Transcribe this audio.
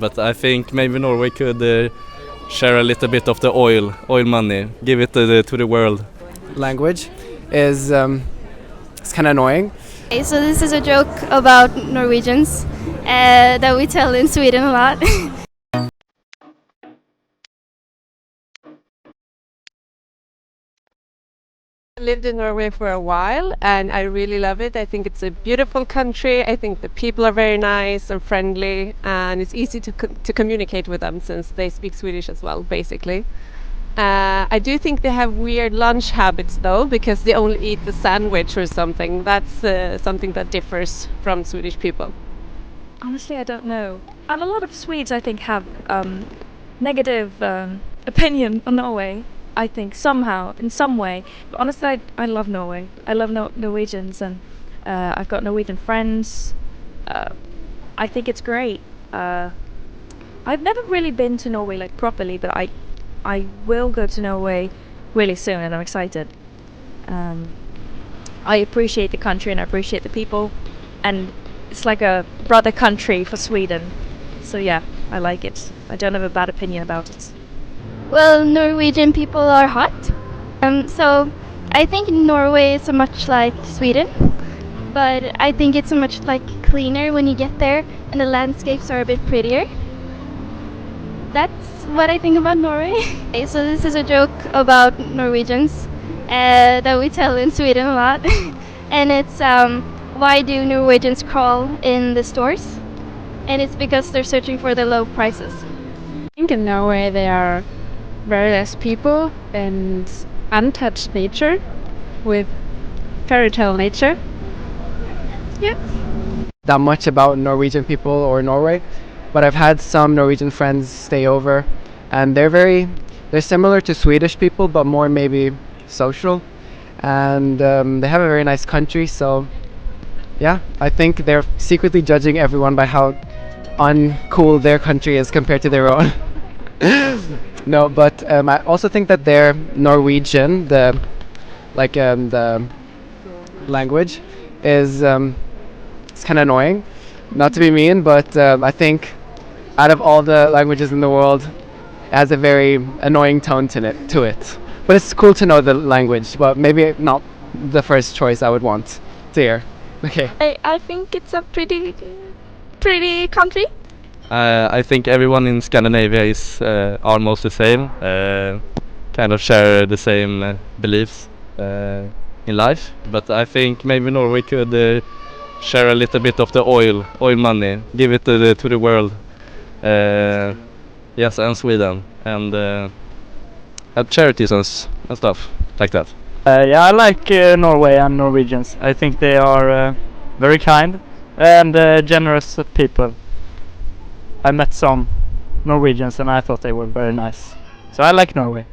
But I think maybe Norway could share a little bit of the oil money, give it to the world. Language is it's kind of annoying. Okay, so this is a joke about Norwegians that we tell in Sweden a lot. I lived in Norway for a while and I really love it. I think it's a beautiful country. I think the people are very nice and friendly, and it's easy to communicate with them since they speak Swedish as well, basically. I do think they have weird lunch habits though, because they only eat the sandwich or something. That's something that differs from Swedish people. Honestly, I don't know. And a lot of Swedes, I think, have negative opinion on Norway. I think somehow, in some way. But honestly, I love Norway. I love Norwegians, and I've got Norwegian friends. I think it's great. I've never really been to Norway like properly, but I will go to Norway really soon, and I'm excited. I appreciate the country and I appreciate the people, and it's like a brother country for Sweden. So yeah, I like it. I don't have a bad opinion about it. Well, Norwegian people are hot. So I think Norway is so much like Sweden, but I think it's so much like cleaner when you get there, and the landscapes are a bit prettier. That's what I think about Norway. Okay, so this is a joke about Norwegians that we tell in Sweden a lot, and it's why do Norwegians crawl in the stores? And it's because they're searching for the low prices. I think in Norway there are very less people and untouched nature with fairy tale nature. Yeah. That much about Norwegian people or Norway, but I've had some Norwegian friends stay over, and they're similar to Swedish people, but more maybe social, and they have a very nice country. So yeah, I think they're secretly judging everyone by how uncool their country is compared to their own. No, but I also think that their Norwegian, the language, is it's kind of annoying. Not to be mean, but I think out of all the languages in the world, it has a very annoying tone to it. But it's cool to know the language, but maybe not the first choice I would want to hear. Okay. I think it's a pretty country. I think everyone in Scandinavia is almost the same, kind of share the same beliefs in life. But I think maybe Norway could share a little bit of the oil money, give it to the world. Yes, and Sweden, and have charities and stuff like that. Yeah, I like Norway and Norwegians. I think they are very kind and generous people. I met some Norwegians and I thought they were very nice. So I like Norway.